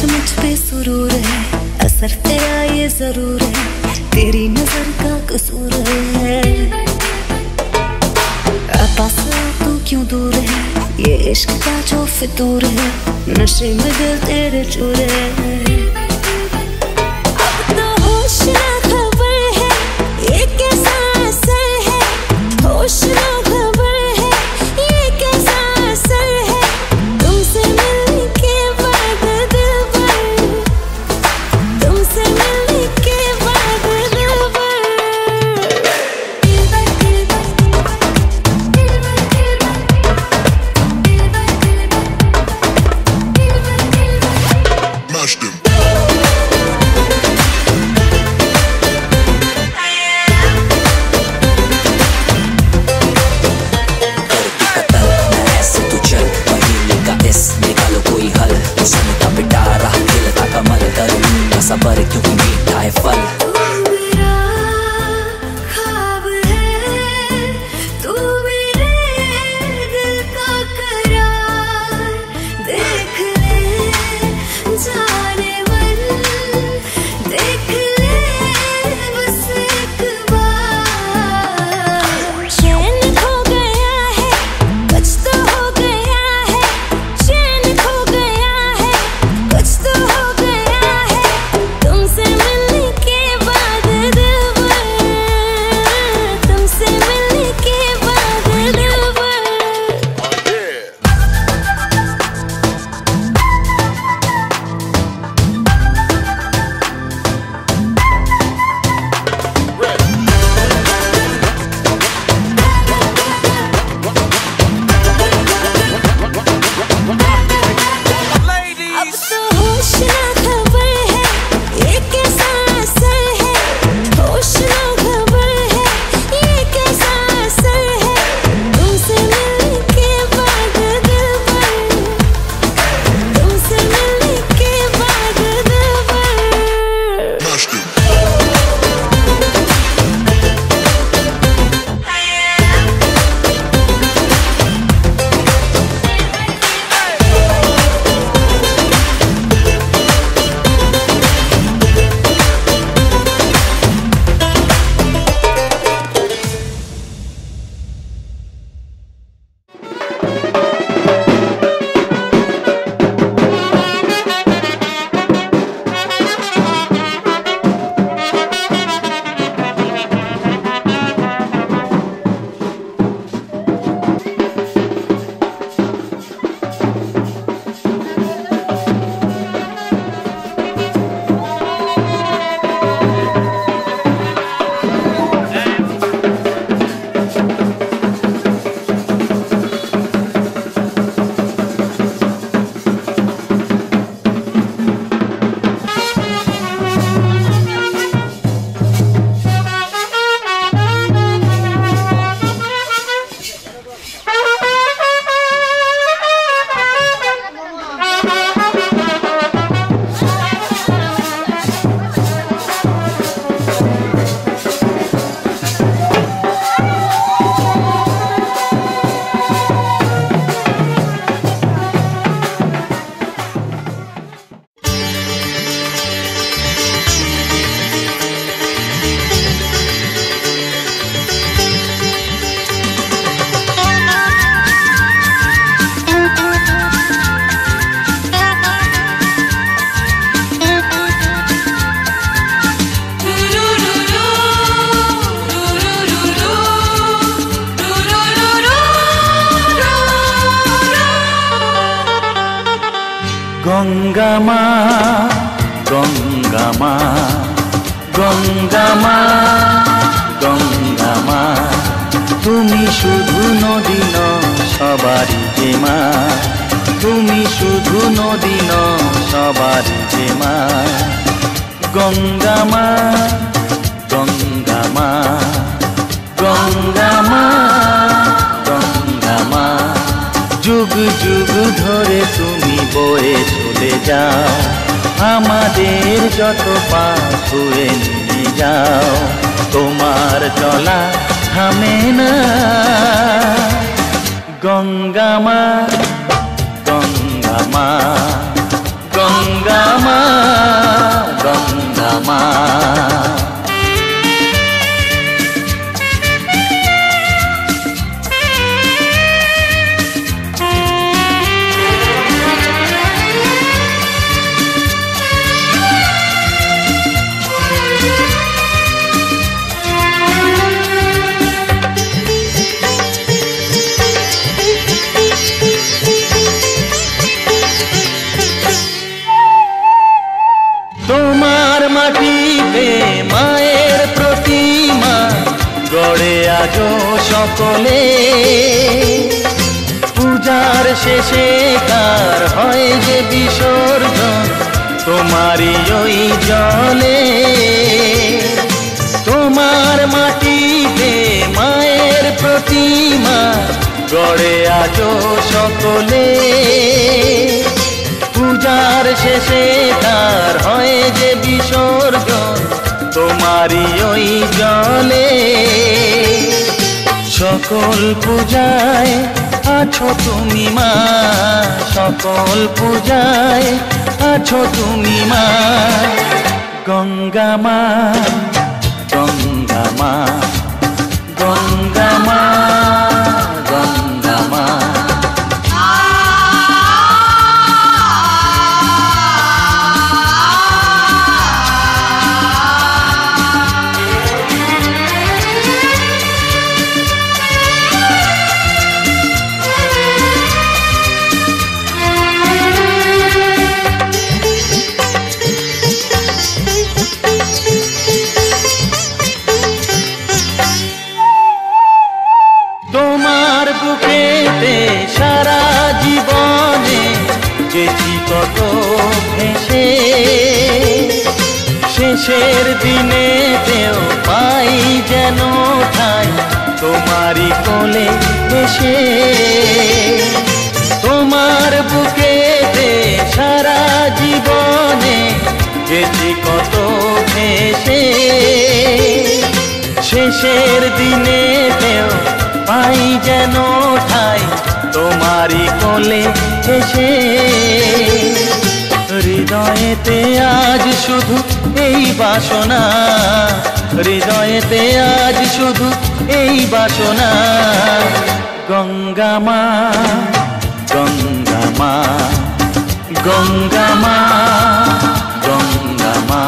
मुझ पे सुरूर है, असर तेरा ये जरूर है, तेरी नजर का कसूर है। पास तू क्यों दूर है, ये इश्क का जो फितूर है, नशे में दिल तेरे चूर है। अब तो होश ना खबर है, ये कैसा असर है, होश ना खबर है, ये कैसा असर है, तुमसे मिलने के बाद दिल भर, तुमसे मिलने के बाद दिल भर। सबर क्योंकि मीठा है फल। गंगा मा गंगा मा गंगा मा गंगा मा তুমি শুধু নদী ন সবারই যে মা তুমি শুধু নদী ন সবারই যে মা গঙ্গা মা গঙ্গা মা গঙ্গা মা গঙ্গা মা যুগ যুগ ধরে তুমি বয়ে চলে যাও আমাদের যত পাপ ধুয়ে নিয়ে যাও তোমার চলা থামে না গঙ্গা মা গঙ্গা মা গঙ্গা তোমার মাটিতে মায়ের প্রতিমা গড়ে আজো সকলে, পূজার শেষে কার হয় যে বিসর্জন তোমারই ওই জলে। তোমার মাটিতে মায়ের প্রতিমা গড়ে আজো সকলে, পূজার শেষে তার হয় যে বিসর্জন তোমারই ওই জলে। সকল পূজায় আছো তুমি মা, সকল পূজায় আছো তুমি মা, গঙ্গা মা গঙ্গা মা গঙ্গা মা গঙ্গা মা। সারা জীবনে গেছি কত ভেসে, শেষের দিনেতেও পাই যেন ঠাই তোমারই কোলে এসে। তোমার বুকেতে সারা জীবনে গেছি কত ভেসে, শেষের দিনেতেও পাই যেন ঠাই তোমারই কোলে এসে। হৃদয়েতে আজ শুধু এই বাসনা, হৃদয়েতে আজ শুধু এই বাসনা, গঙ্গা মা গঙ্গা মা গঙ্গা মা গঙ্গা মা।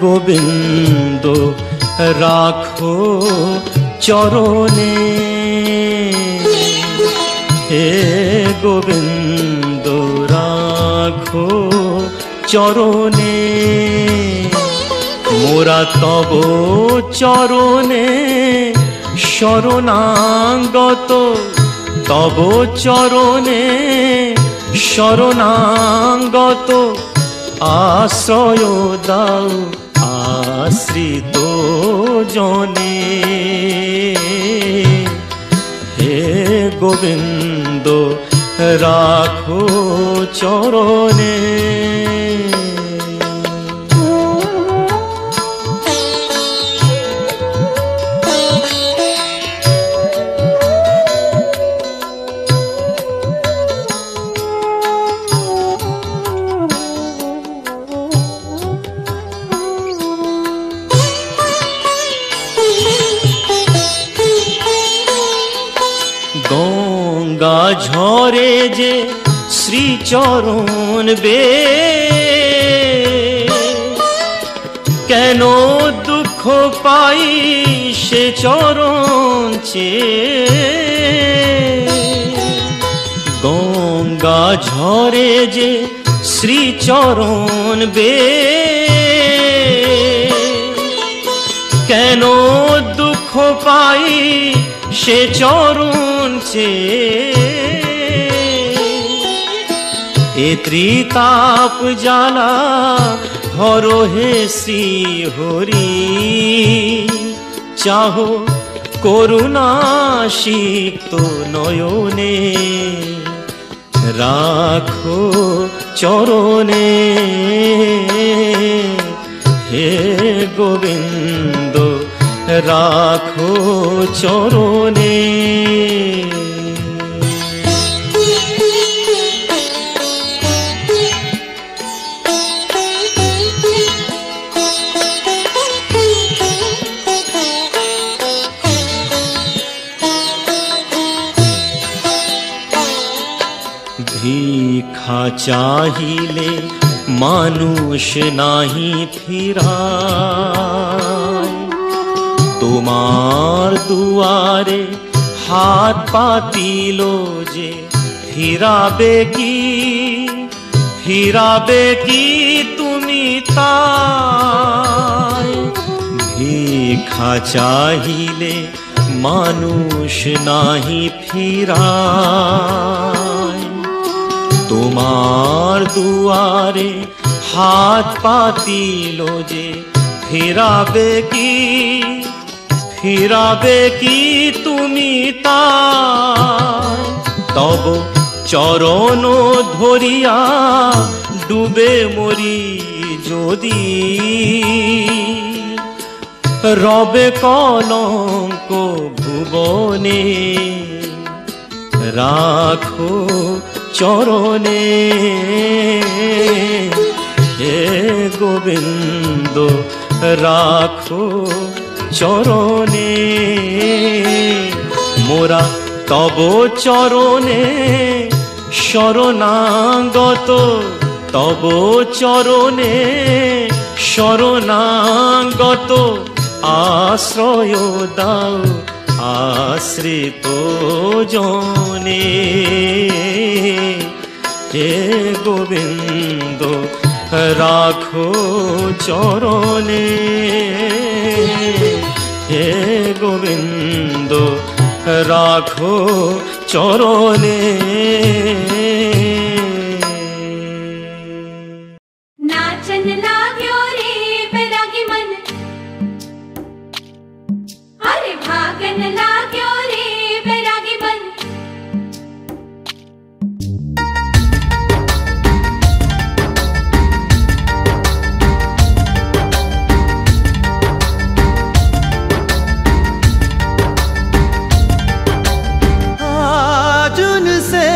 গোবিন্দ রাখো চরণে, হে গোবিন্দ রাখো চরণে, মোরা তব চরণে শরণাগত, তব চরণে শরণাগত, আশ্রয় দাও আশ্রিত জনে। হে গোবিন্দ রাখো চরণে। গঙ্গা ঝরে যে শ্রীচরণ বে, কেন দুঃখ পাই সে চরণ চেয়ে। গঙ্গা ঝরে যে শ্রীচরণ বে, কেন দুঃখ পাই সে চরণ চেয়ে। এ ত্রিতাপ জ্বালা হরো হে শ্রী হরি, চাহো করুণা সিক্ত নয়নে, রাখো চরণে হে গোবিন্দ, রাখো চরণে। ভিক্ষা চাহিলে মানুষ নাহি ফিরায়, তোমার দুয়ারে হাত পাতিল যে ফিরাবে কি, ফিরাবে কি তুমি তাই। ভিক্ষা চাহিলে মানুষ নাহি ফিরায়, তোমার দুয়ারে হাত পাতিল যে ফিরাবে কি, ফিরাবে কি তুমি তাই। তব চরণ ধরিয়া ডুবে মরি যদি, রবে কলঙ্ক ভুবনে, রাখো চরণে হে গোবিন্দ, রাখো চরণে। মোরা তব চরণে শরণাগত, তব চরণে শরণাগত, আশ্রয় দাও আশ্রিত জনে হে গোবিন্দ, রাখো চরণে হে গোবিন্দ, রাখো চরণে। नाचन लाग्यो रे बैरागी मन, अरे भागन लाग्यो रे बैरागी मन। आज उनसे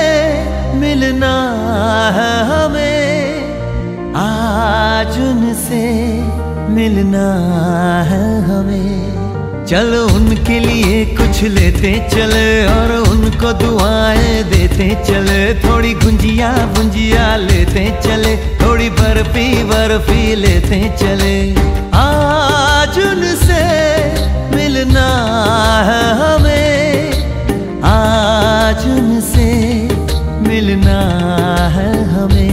मिलना है हमें, आज उनसे मिलना है हमें। चलो उनके लिए कुछ लेते चले और उनको दुआएं देते चले, थोड़ी गुंजिया गुंजिया लेते चले, थोड़ी बर्फी बर्फी लेते चले। आज उनसे मिलना है हमें, आज उनसे मिलना है हमें।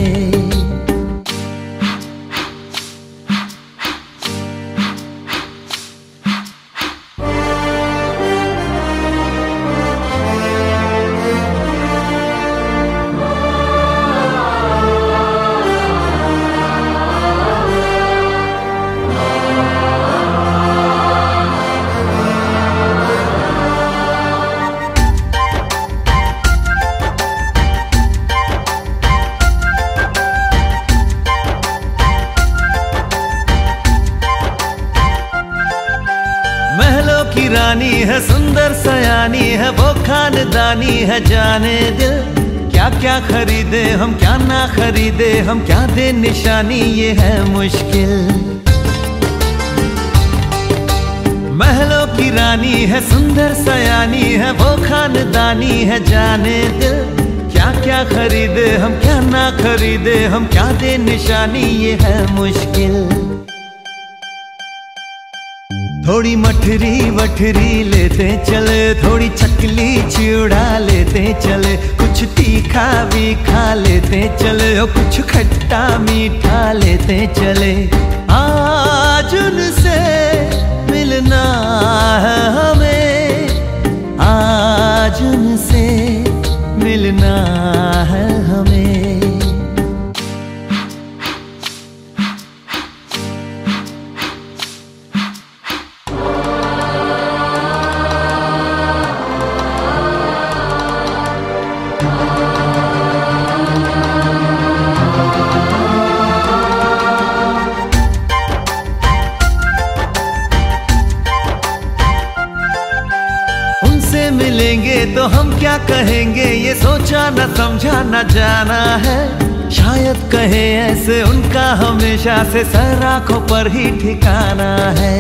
रानी है सुंदर सयानी है, वो खानदानी है जाने दिल। क्या क्या खरीदे हम क्या ना खरीदे हम, क्या दे निशानी ये है मुश्किल। महलों की रानी है, सुंदर सयानी है, वो खानदानी है, जाने दिल क्या क्या खरीदे हम, क्या ना खरीदे हम, क्या दे निशानी, ये है मुश्किल। थोड़ी मठरी वठरी लेते चले, थोड़ी चकली चिड़ा लेते चले, कुछ तीखा भी खा लेते चले, और कुछ खट्टा मीठा लेते चले। आज उनसे मिलना है हमें, आज उनसे मिलना है हमें। मिलेंगे तो हम क्या कहेंगे, ये सोचा न समझा न जाना है। शायद कहे ऐसे उनका हमेशा से सर आंखों पर ही ठिकाना है।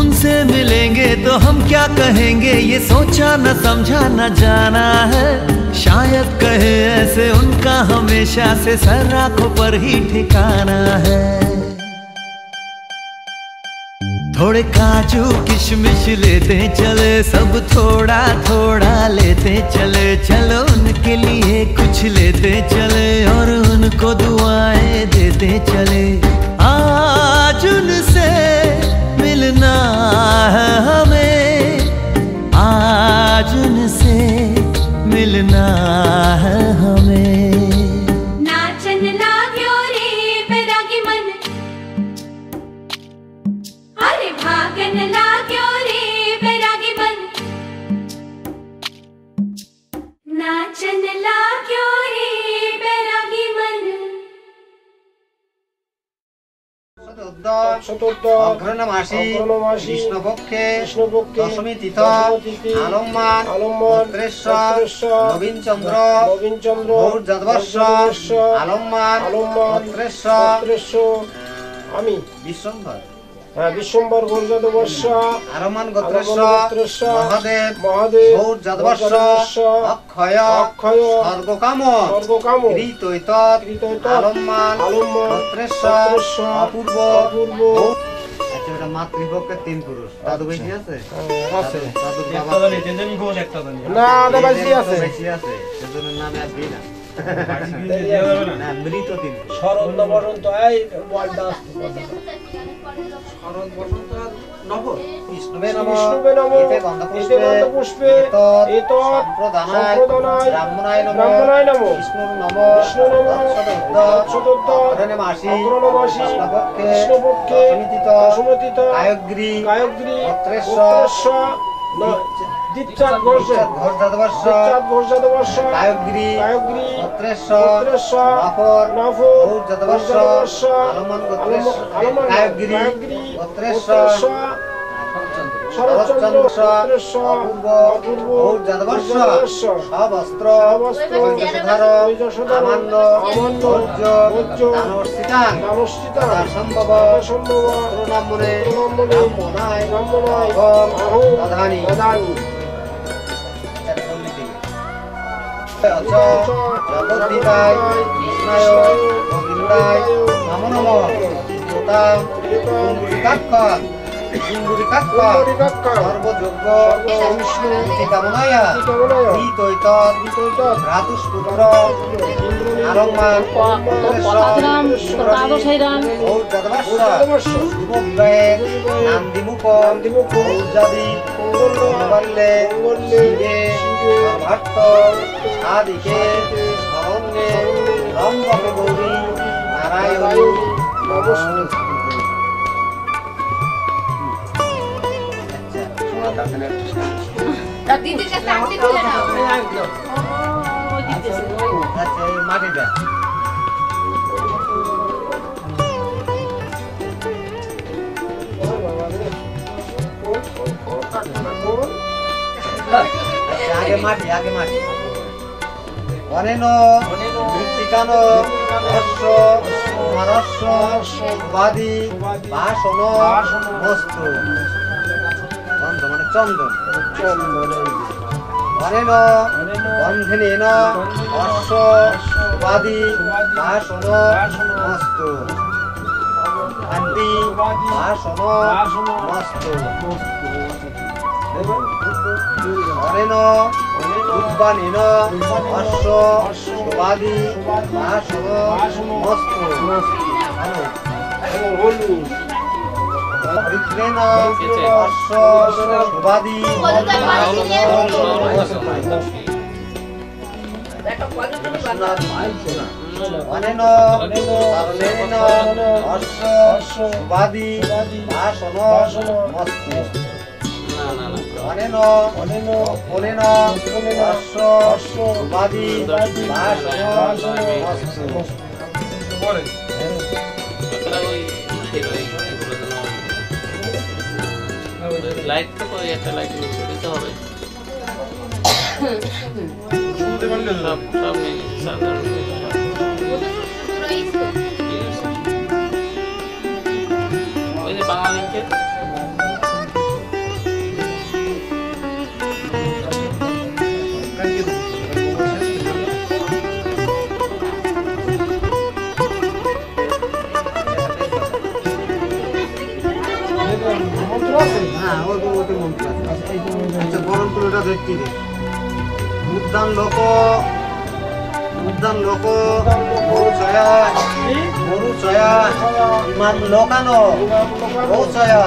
उनसे मिलेंगे तो हम क्या कहेंगे, ये सोचा न समझा न जाना है। शायद कहे ऐसे उनका हमेशा से सर आंखों पर ही ठिकाना है। थोड़े काजू किशमिश लेते चले, सब थोड़ा थोड़ा लेते चले, चलो उनके लिए कुछ लेते चले, और उनको दुआएं देते चले। आज उनसे मिलना है हमें, आज उनसे मिलना है हमें। नाचन लाग्यो रे बैरागी मन, अरे भागन लाग्यो रे बैरागी मन, नाचन लाग्यो रे बैरागी मन। অগ্রণমাসী কৃষ্ণপক্ষে দশমী তিথ আলম্মান নবীন চন্দ্র গৌরজাতবর্ষ আলম্মান আমি বিশ্বম্ভর বিশ্বম্বর গৌরজাতবর্ষ আরমান গোত্রেশ্ব মহাদেব গৌরজাতবর্ষ অক্ষয় স্বর্গকাম ঋতৈত আলম্মান গোত্রেশ্ব অপূর্ব। আচ্ছা, এটা মাতৃপক্ষে 3 পুরুষ। দাদু বেশি আছে? আছে। দাদুর বাবা না, দাদু বেশি আছে। বেশি আছে, সেজন্য নামে আর দিই না। না, মৃত 3। শরৎ বসন্ত এই ওয়ার্ডটা শরৎ বসন্ত নব কৃষ্ণবে নম এতে গন্ধপুষ্পে এত সম্প্রদানায় ব্রাহ্মণায় নম বিষ্ণুর নম তৎসদুদ্ধ অগ্রণমাসী কৃষ্ণপক্ষে সমতিত কায়গ্রী গোত্রেশ্ব দীপচাঁদ ঘোষজাতবর্ষ কায়গ্রী গোত্রেশ্ব নফর গৌরজাতবর্ষ আলম্মান গোত্রেশ্ব কায়গ্রী গোত্রেশ্ব শরৎচন্দ্র অপূর্ব গৌরজাতবর্ষ সবস্ত্র ঐজসধর আমান্য ভোজ্য দানবস্থিতাং সম্ভব প্রণামনে ব্রাহ্মণায় দধানি জগদ্ধিতায় কৃষ্ণায় গোবিন্দায় নমো নমঃ গোতাং কুণ্ডলিকাক্ষং সর্বযোগ্য বিষ্ণু চিতামনয়া ঋতৈত ভ্রাতুষ্পুত্র আলম্মান গৌরজাতবর্ষ শুভগ্রহে নান্দিমুখ ঔজাদি মঙ্গলে শিবে সর্বার্থ সাধিকে শরণ্যে রম্ভকে গৌরী নারায়ণী নমস্তুতে। মাটিটা আগে মাটি অনেন মৃত্তিকানো অশ্ব কুমারস্য সুবাদি বাসন মস্তু গন্ধ মানে চন্দন অনেন গন্ধেন অশ্ব সুবাদি বাসন মস্তু কান্তি বাসন মস্তু অনেন উদ্বানীন অশ্ব সুবাদি বাসন মস্তু ঋগ্রেণ অশ্ব সুবাদি অনেন সরলেন অশ্ব সুবাদি বাসন মস্তু অনেন অনেন অশ্ব সুবাদি বাসন মস্তু লাইট তো কই একটা লাইট দিতে হবে সব নেই সাধারণ ওই যে বাংলালিংকের উদ্যান লোক মরুচয়া ইমান লোকানো মৌচয়া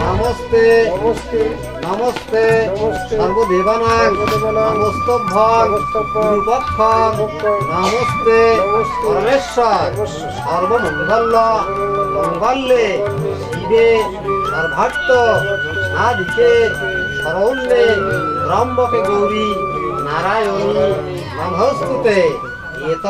নমস্তে নমস্তে সর্বদেবানাং নমস্তভ্যং গুরুপক্ষং নমস্তে পরমেশ্বর সর্বমঙ্গল মঙ্গলে শিবে সর্বার্থ সাধিকে শরণ্যে ত্রম্বকে গৌরী নারায়ণী নমস্তুতে এত